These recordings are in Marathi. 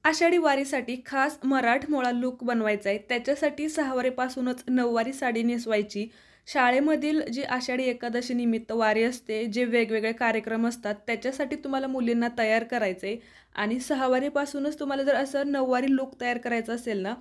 आषाढी वारीसाठी खास मराठमोळा लूक बनवायचा आहे. त्याच्यासाठी सहावारीपासूनच नऊवारी साडी नेसवायची. शाळेमधील जी आषाढी एकादशी निमित्त वारी असते, जे वेगवेगळे कार्यक्रम असतात, त्याच्यासाठी तुम्हाला मुलींना तयार करायचं आहे. आणि सहावारीपासूनच तुम्हाला जर असं नऊवारी लूक तयार करायचा असेल ना,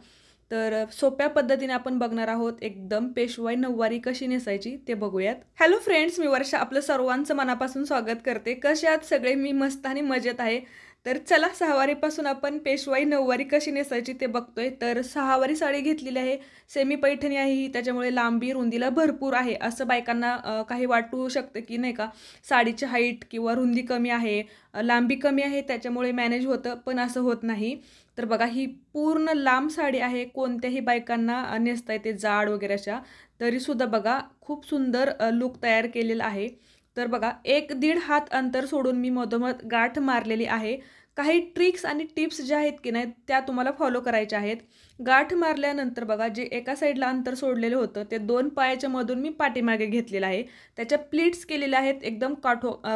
तर सोप्या पद्धतीने आपण बघणार आहोत. एकदम पेशवाई नऊवारी कशी नेसायची ते बघूयात. हॅलो फ्रेंड्स, मी वर्षा आपलं सर्वांचं मनापासून स्वागत करते. कसे आहात सगळे? मी मस्त आणि मजेत आहे. तर चला सहावारीपासून आपण पेशवाई नऊवारी कशी नेसायची ते बघतोय. तर सहावारी साडी घेतलेली आहे. सेमी पैठणी आहे ही, त्याच्यामुळे लांबी रुंदीला भरपूर आहे. असं बायकांना काही वाटू शकतं की नाही का, साडीची हाईट किंवा रुंदी कमी आहे, लांबी कमी आहे, त्याच्यामुळे मॅनेज होतं. पण असं होत नाही. तर बघा, ही पूर्ण लांब साडी आहे. कोणत्याही बायकांना नेसता येते, जाड वगैरे अशा. तरीसुद्धा बघा खूप सुंदर लूक तयार केलेला आहे. तर बघा, 1-1.5 हात अंतर सोडून मी मधोमध गाठ मारलेली आहे. काही ट्रिक्स आणि टिप्स ज्या आहेत की नाही, त्या तुम्हाला फॉलो करायच्या आहेत. गाठ मारल्यानंतर बघा, जे एका साईडला अंतर सोडलेलं होतं ते 2 पायाच्या मधून मी पाठीमागे घेतलेलं आहे. त्याच्या प्लीट्स केलेल्या आहेत एकदम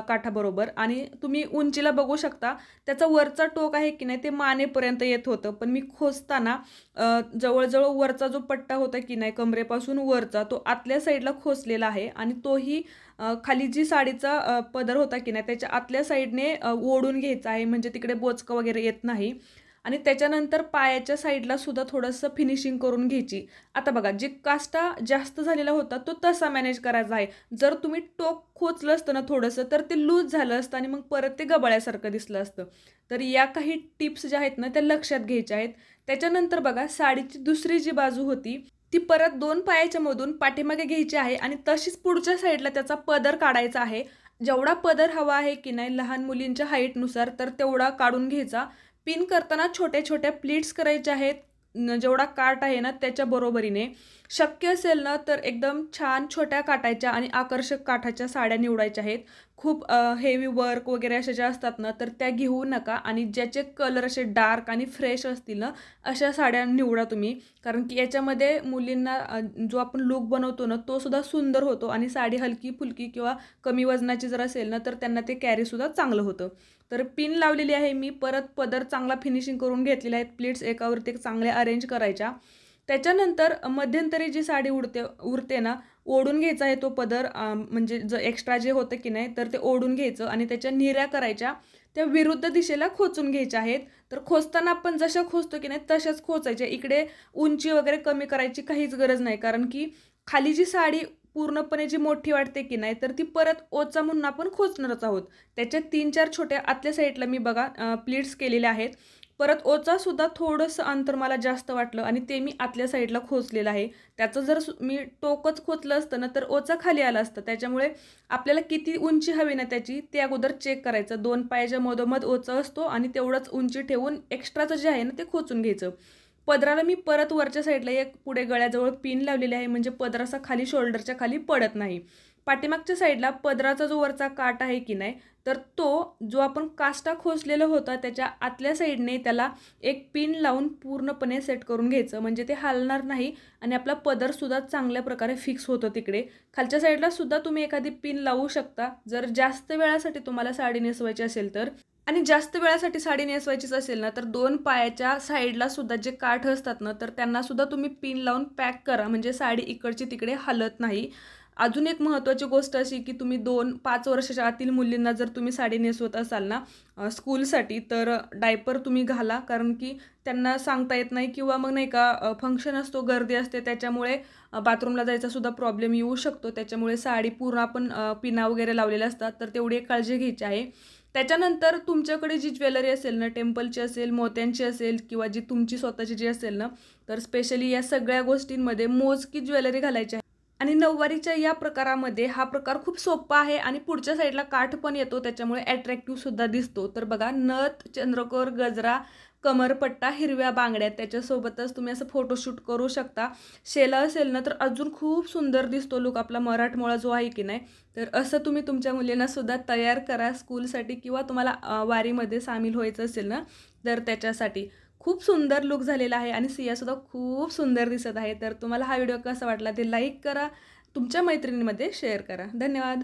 काठाबरोबर. आणि तुम्ही उंचीला बघू शकता, त्याचा वरचा टोक आहे की नाही ते मानेपर्यंत येत होतं. पण मी खोचताना जवळजवळ वरचा जो पट्टा होता की नाही कमरेपासून वरचा, तो आतल्या साईडला खोचलेला आहे. आणि तोही खाली जी साडीचा पदर होता की नाही त्याच्या आतल्या साईडने ओढून घ्यायचा आहे, म्हणजे तिकडे बोचकं वगैरे येत नाही. आणि त्याच्यानंतर पायाच्या साईडला सुद्धा थोडंसं फिनिशिंग करून घ्यायची. आता बघा, जे काष्टा जास्त झालेला होता तो तसा मॅनेज करायचा आहे. जर तुम्ही टोक खोचलं असतं ना थोडंसं, तर ते लूज झालं असतं आणि मग परत ते गबाळ्यासारखं दिसलं असतं. तर या काही टिप्स ज्या आहेत ना त्या लक्षात घ्यायच्या आहेत. त्याच्यानंतर बघा, साडीची दुसरी जी बाजू होती ती परत 2 पायाच्या मधून पाठीमागे घ्यायची आहे आणि तशीच पुढच्या साईडला त्याचा पदर काढायचा आहे. जेवढा पदर हवा आहे की नाही लहान मुलींच्या हाईटनुसार, तर तेवढा काढून घ्यायचा. पिन करताना छोट्या-छोट्या प्लीट्स करायच्या आहेत. जेवढा काठ आहे ना त्याच्या बरोबरीने. शक्य असेल ना तर एकदम छान छोट्या काठाच्या आणि आकर्षक काठाच्या साड्या निवडायच्या आहेत. खूप हेवी वर्क वगैरे अशा ज्या असतात ना, तर त्या घेऊ नका. आणि ज्याचे कलर असे डार्क आणि फ्रेश असतील ना, अशा साड्या निवडा तुम्ही. कारण की याच्यामध्ये मुलींना जो आपण लूक बनवतो ना तो सुद्धा सुंदर होतो. आणि साडी हलकी फुलकी किंवा कमी वजनाची जर असेल ना, तर त्यांना ते कॅरीसुद्धा चांगलं होतं. तर पिन लावलेली आहे मी. परत पदर चांगला फिनिशिंग करून घेतलेला आहेत. प्लीट्स एकावरती एक चांगल्या अरेंज करायच्या. त्याच्यानंतर मध्यंतरी जी साडी उरते ना, ओढून घ्यायचा आहे तो पदर. म्हणजे जर एक्स्ट्रा जे होतं की नाही तर ते ओढून घ्यायचं आणि त्याच्या निऱ्या करायच्या. त्या विरुद्ध दिशेला खोचून घ्यायच्या आहेत. तर खोचताना आपण जशा खोचतो की नाही तशाच खोचायच्या. इकडे उंची वगैरे कमी करायची काहीच गरज नाही. कारण की खाली जी साडी पूर्णपणे जी मोठी वाटते की नाही, तर ती परत ओचा म्हणून आपण खोचणारच आहोत. त्याच्या 3-4 छोट्या आतल्या साईडला मी बघा प्लीट्स केलेल्या आहेत. परत ओचा सुद्धा थोडंसं अंतर मला जास्त वाटलं आणि ते मी आतल्या साईडला खोचलेलं आहे. त्याचं जर मी टोकच खोचलं असतं ना, तर ओचा खाली आला असतं. त्याच्यामुळे आपल्याला किती उंची हवी ना त्याची ते अगोदर चेक करायचं. 2 पायाच्या मधोमध ओचा असतो आणि तेवढंच उंची ठेवून एक्स्ट्राचं जे आहे ना ते खोचून घ्यायचं. पदराला मी परत वरच्या साईडला एक पुढे गळ्याजवळ पिन लावलेली आहे, म्हणजे पदर असा खाली शोल्डरच्या खाली पडत नाही. पाठीमागच्या साईडला पदराचा जो वरचा काठ आहे की नाही, तर तो जो आपण काष्टा खोचलेला होता त्याच्या आतल्या साईडने त्याला एक पिन लावून पूर्णपणे सेट करून घ्यायचं, म्हणजे ते हलणार नाही. आणि आपला पदरसुद्धा चांगल्या प्रकारे फिक्स होतो तिकडे. खालच्या साईडला सुद्धा तुम्ही एखादी पिन लावू शकता, जर जास्त वेळासाठी तुम्हाला साडी नेसवायची असेल तर. आणि जास्त वेळासाठी साडी नेसवायचीच असेल ना, तर 2 पायाच्या साईडला सुद्धा जे काठ असतात ना, तर त्यांना सुद्धा तुम्ही पिन लावून पॅक करा, म्हणजे साडी इकडची तिकडे हलत नाही. अजून एक महत्त्वाची गोष्ट अशी की तुम्ही 2-5 वर्षाच्या आतील मुलींना जर तुम्ही साडी नेसवत असाल ना स्कूलसाठी, तर डायपर तुम्ही घाला. कारण की त्यांना सांगता येत नाही किंवा मग नाही का फंक्शन असतो, गर्दी असते, त्याच्यामुळे बाथरूमला जायचा सुद्धा प्रॉब्लेम येऊ शकतो. त्याच्यामुळे साडी पूर्ण आपण पिना वगैरे लावलेल्या असतात, तर तेवढी एक काळजी घ्यायची आहे. त्याच्यानंतर तुमच्याकडे जी ज्वेलरी असेल ना, टेम्पलची असेल, मोत्यांची असेल किंवा जी तुमची स्वतःची जी असेल ना, तर स्पेशली या सगळ्या गोष्टींमध्ये मोजकी ज्वेलरी घालायची आहे. आणि नऊवारीच्या या प्रकारामध्ये हा प्रकार खूप सोपा आहे आणि पुढच्या साईडला काठ पण येतो, त्याच्यामुळे अट्रॅक्टिव्ह सुद्धा दिसतो. तर बघा, नथ, चंद्रकोर, गजरा, कमरपट्टा, हिरव्या बांगड्या, त्याच्यासोबतच तुम्ही असं फोटोशूट करू शकता. शेला असेल ना तर अजून खूप सुंदर दिसतो लुक आपला मराठमोळा जो आहे की नाही. तर असं तुम्ही तुमच्या मुलींना सुद्धा तयार करा स्कूलसाठी किंवा तुम्हाला वारीमध्ये सामील व्हायचं असेल ना, तर त्याच्यासाठी. खूप सुंदर लुक झालेला आहे आणि सियासुद्धा खूप सुंदर दिसत आहे. तर तुम्हाला हा व्हिडिओ कसा वाटला ते लाईक करा, तुमच्या मैत्रिणींमध्ये शेअर करा. धन्यवाद.